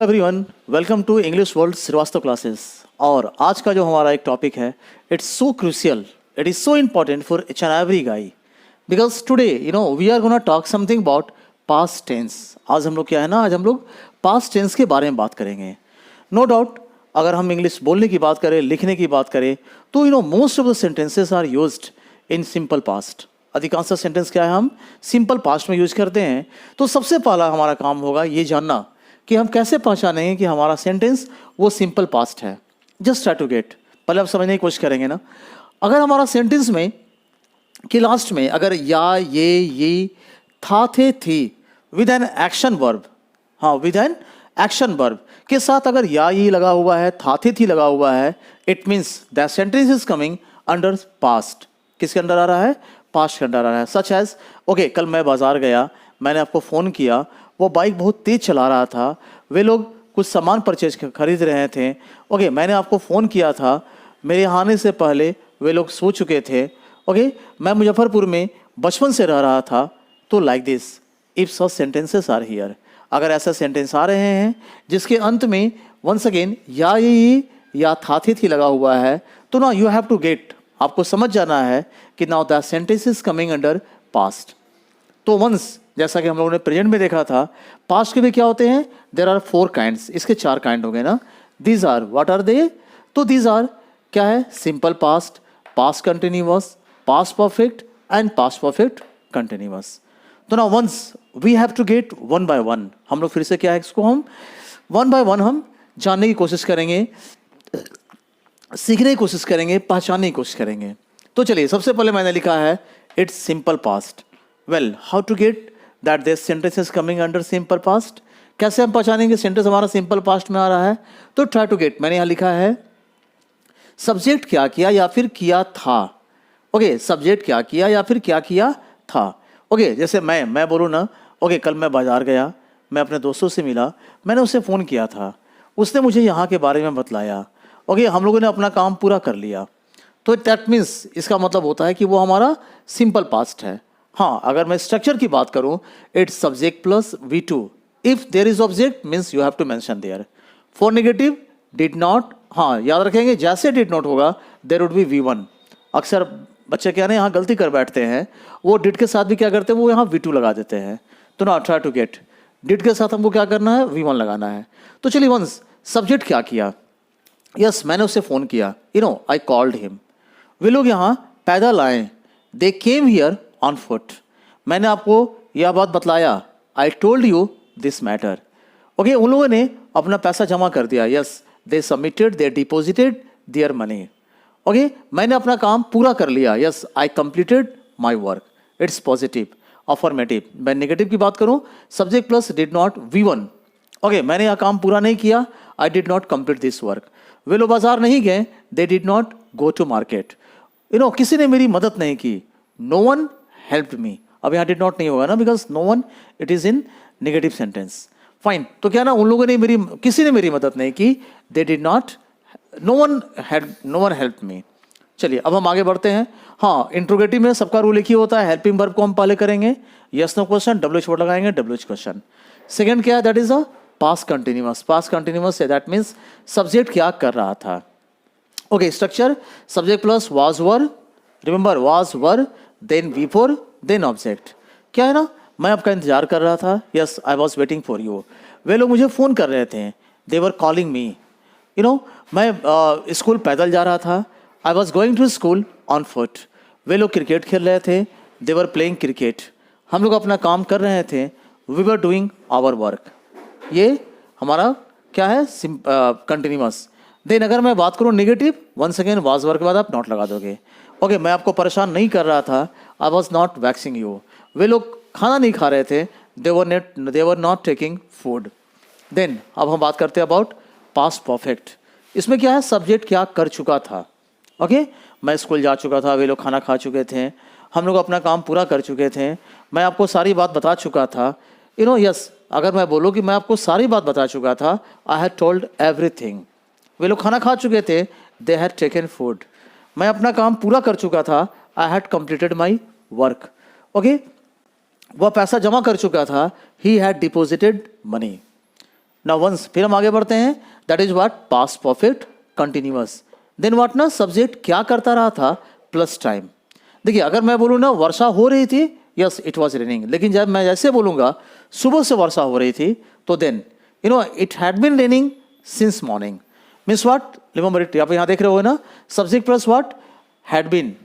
Everyone, welcome to English world Shrivastava classes. और आज का जो हमारा एक टॉपिक है, it's so crucial, it is so important for each and every guy because today we are gonna talk something about past tense. आज हम लोग क्या है ना, आज हम लोग पास्ट टेंस के बारे में बात करेंगे। नो डाउट, अगर हम इंग्लिश बोलने की बात करें, लिखने की बात करें, तो most of the sentences are used in simple past. अधिकांश सेंटेंस क्या है, हम सिंपल पास्ट में यूज करते हैं। तो सबसे पहला हमारा काम होगा ये जानना कि हम कैसे पहचानेंगे कि हमारा सेंटेंस वो सिंपल पास्ट है। जस्ट ट्राई टू गेट, पहले आप समझने की कोशिश करेंगे ना। अगर हमारा सेंटेंस में कि लास्ट में अगर या, ये, था, थे, थी विद एन एक्शन वर्ब, हाँ विद एन एक्शन वर्ब के साथ अगर या ये लगा हुआ है, था, थे, थी लगा हुआ है, it means that sentence is coming under past. किसके अंडर आ रहा है? पास्ट के अंडर आ रहा है। सच एज ओके, कल मैं बाजार गया, मैंने आपको फ़ोन किया, वो बाइक बहुत तेज चला रहा था, वे लोग कुछ सामान परचेज खरीद रहे थे। ओके, मैंने आपको फ़ोन किया था, मेरे आने से पहले वे लोग सो चुके थे। ओके, मैं मुजफ्फरपुर में बचपन से रह रहा था। तो like this if such sentences are here, अगर ऐसा सेंटेंस आ रहे हैं जिसके अंत में वंस अगेन या ये या था, थे, थी लगा हुआ है, तो ना यू हैव टू गेट, आपको समझ जाना है कि now that sentence is coming under past. तो वंस, जैसा कि हम लोगों ने प्रेजेंट में देखा था, पास्ट के भी क्या होते हैं? देर आर 4 काइंड्स, इसके 4 काइंड हो गए ना। These are what are they? तो दीज आर क्या है? Simple past, past continuous, past perfect and past perfect continuous. तो ना once we have to get one by one, हम लोग फिर से क्या है, इसको हम वन बाय वन हम जानने की कोशिश करेंगे, सीखने की कोशिश करेंगे, पहचानने की कोशिश करेंगे। तो चलिए, सबसे पहले मैंने लिखा है it's simple past. Well, how to get that this sentence is coming under simple past? कैसे हम पहचानेंगे सेंटेंस हमारा सिंपल पास्ट में आ रहा है? तो ट्राई टू गेट, मैंने यहाँ लिखा है सब्जेक्ट क्या किया या फिर किया था। ओके, सब्जेक्ट क्या किया या फिर क्या किया था। ओके, जैसे मैं बोलूँ ना, ओके कल मैं बाजार गया, मैं अपने दोस्तों से मिला, मैंने उसे फ़ोन किया था, उसने मुझे यहाँ के बारे में बतलाया। ओके, हम लोगों ने अपना काम पूरा कर लिया। तो दैट मीन्स, इसका मतलब होता है कि वो हमारा सिंपल पास्ट है। हाँ, अगर मैं स्ट्रक्चर की बात करूं, it's subject plus V2। If there is object means you have to mention there. For negative did not, हाँ याद रखेंगे, जैसे डिड नॉट होगा देयर वुड बी V1। अक्सर बच्चे क्या ना यहाँ गलती कर बैठते हैं, वो डिड के साथ भी क्या करते हैं, वो यहाँ V2 लगा देते हैं। तो ना ट्राई टू गेट, डिड के साथ हमको क्या करना है? V1 लगाना है। तो चलिए, वंस सब्जेक्ट क्या किया? यस, मैंने उसे फ़ोन किया, आई कॉल्ड हिम। वे लोग यहाँ पैदल आए, दे केम हियर ऑन फुट। मैंने आपको यह बात बतलाया, I told you this matter. Okay, उन लोगों ने अपना पैसा जमा कर दिया। Yes, they submitted, they deposited their money. Okay, मैंने अपना काम पूरा कर लिया। Yes, I completed my work. It's positive, affirmative. मैं नेगेटिव की बात करूं, subject plus did not V1। Okay, मैंने यह काम पूरा नहीं किया, I did not complete this work. वे लोग बाजार नहीं गए, they did not go to market. किसी ने मेरी मदद नहीं की, नो वन हेल्प मी। अब यहाँ डिड नॉट नहीं होगा ना, because no one, it is in negative sentence. Fine, तो क्या ना, उन लोगों ने किसी ने मेरी मदद नहीं की, they did not, no one help me. चलिए, अब हम आगे बढ़ते हैं। हाँ, इंट्रोगेटिव में सबका रूल एक ही होता है, हेल्पिंग वर्ब को हम पहले करेंगे, yes no question, WH word लगाएंगे, WH क्वेश्चन। सेकेंड क्या है? That is a past continuous. Past continuous है, दैट मीन्स सब्जेक्ट क्या कर रहा था। Okay, structure subject plus was were, remember was were, then before, then object. क्या है ना, मैं आपका इंतजार कर रहा था। Yes, I was waiting for you. वे लोग मुझे फ़ोन कर रहे थे, दे वर कॉलिंग मी। मैं स्कूल पैदल जा रहा था, I was going to school on foot. वे लोग क्रिकेट खेल रहे थे, दे वर प्लेइंग क्रिकेट। हम लोग अपना काम कर रहे थे, we were doing our work. ये हमारा क्या है? कंटिन्यूअस। देन अगर मैं बात करूँ negative, once again was work के बाद आप नॉट लगा दोगे। ओके, मैं आपको परेशान नहीं कर रहा था, I was not waxing you. वे लोग खाना नहीं खा रहे थे, they were not taking food. Then अब हम बात करते हैं अबाउट पास्ट परफेक्ट। इसमें क्या है? सब्जेक्ट क्या कर चुका था। ओके, मैं स्कूल जा चुका था, वे लोग खाना खा चुके थे, हम लोग अपना काम पूरा कर चुके थे, मैं आपको सारी बात बता चुका था। यस, अगर मैं बोलूँ कि मैं आपको सारी बात बता चुका था, आई हैड टोल्ड एवरीथिंग। वे लोग खाना खा चुके थे, दे हैड टेकन फूड। मैं अपना काम पूरा कर चुका था, I had completed my work. Okay, वह पैसा जमा कर चुका था, he had deposited money. Now once, फिर हम आगे बढ़ते हैं, that is what, past perfect continuous. Then what ना, सब्जेक्ट क्या करता रहा था प्लस टाइम। देखिए अगर मैं बोलूँ ना वर्षा हो रही थी, यस इट वॉज रेनिंग, लेकिन जब मैं जैसे बोलूँगा सुबह से वर्षा हो रही थी, तो then you know it had been raining since morning, means what, remember it, आप यहाँ देख रहे हो ना, subject plus what, had been,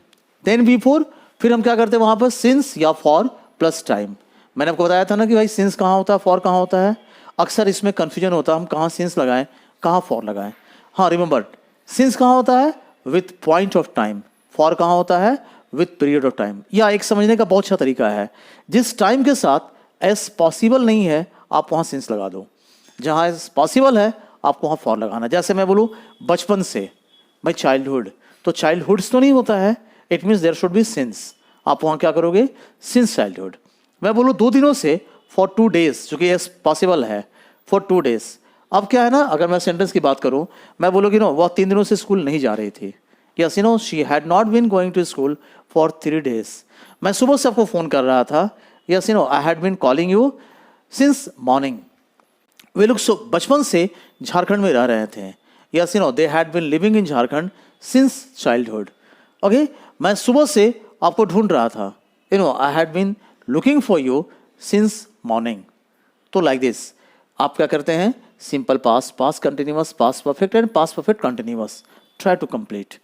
then before, फिर हम क्या करते हैं वहाँ पर, सिंस या फॉर प्लस टाइम। मैंने आपको बताया था ना कि भाई सिंस कहाँ होता है, फॉर कहाँ होता है, अक्सर इसमें कन्फ्यूजन होता है, हम कहाँ सिंस लगाएं कहाँ फॉर लगाएं। हाँ रिमेंबर, सिंस कहाँ होता है, with point of time, for कहाँ होता है, विथ पीरियड ऑफ टाइम। या एक समझने का बहुत अच्छा तरीका है, जिस टाइम के साथ एस पॉसिबल नहीं है आप वहाँ सिंस लगा दो, जहाँ एस पॉसिबल है आपको वहाँ फॉर लगाना। जैसे मैं बोलूँ बचपन से, भाई चाइल्डहुड, तो चाइल्डहुड्स तो नहीं होता है, it means there should be since, आप वहाँ क्या करोगे, सिंस चाइल्डहुड। मैं बोलूँ 2 दिनों से, फॉर 2 days, जो कि एस पॉसिबल है, फॉर 2 days। अब क्या है ना, अगर मैं सेंटेंस की बात करूँ, मैं बोलूँगी नो वह 3 दिनों से स्कूल नहीं जा रही थी, yes you know she had not been going to school for 3 days। मैं सुबह से आपको फ़ोन कर रहा था, yes you know I had been calling you since morning. वे लोग बचपन से झारखंड में रह रहे थे, yes you know they had been living in Jharkhand since childhood. Okay, मैं सुबह से आपको ढूंढ रहा था, you know I had been looking for you since morning. तो लाइक दिस आप क्या करते हैं, simple past, past continuous, past perfect and past perfect continuous try to complete.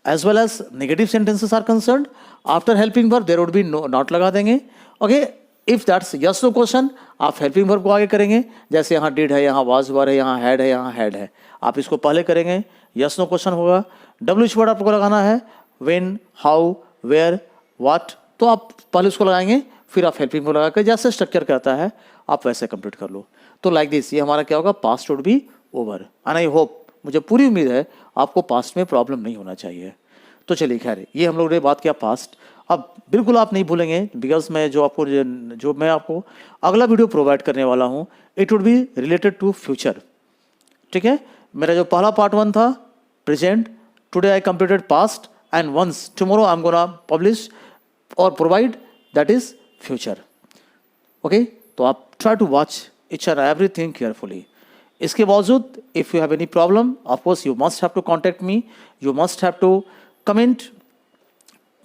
As well as negative sentences are concerned, after helping verb there would be not लगा देंगे। Okay, if that's yes no question, आप helping verb को आगे करेंगे, जैसे यहाँ did है, यहाँ वाज वर है, यहाँ हैड है, यहाँ हैड है, आप इसको पहले करेंगे, यस नो क्वेश्चन होगा। WH वर्ड आपको लगाना है, व्हेन, हाउ, वेयर, व्हाट, तो आप पहले उसको लगाएंगे, फिर आप हेल्पिंग वर्ब लगा कर जैसे स्ट्रक्चर करता है आप वैसे कंप्लीट कर लो। तो लाइक दिस ये हमारा क्या होगा, past would be over, and I hope, मुझे पूरी उम्मीद है आपको पास्ट में प्रॉब्लम नहीं होना चाहिए। तो चलिए खैर, ये हम लोगों ने बात किया पास्ट। अब बिल्कुल आप नहीं भूलेंगे, बिकॉज मैं जो मैं आपको अगला वीडियो प्रोवाइड करने वाला हूँ, it would be related to future. ठीक है, मेरा जो पहला पार्ट 1 था present, today I completed past, and once tomorrow I am gonna publish और provide that is future. Okay, तो आप try to watch each and everything carefully. इसके बावजूद if you have any problem, of course you must have to contact me, you must have to comment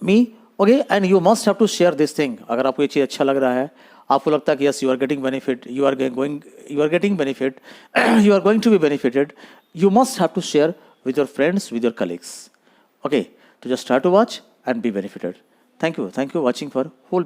me, okay, and you must have to share this thing. अगर आपको ये चीज़ अच्छा लग रहा है, आपको लगता है कि yes you are getting benefit, you are getting benefit, you are going to be benefited, you must have to share with your friends, with your colleagues. Okay, to just try to watch and be benefited. Thank you watching for whole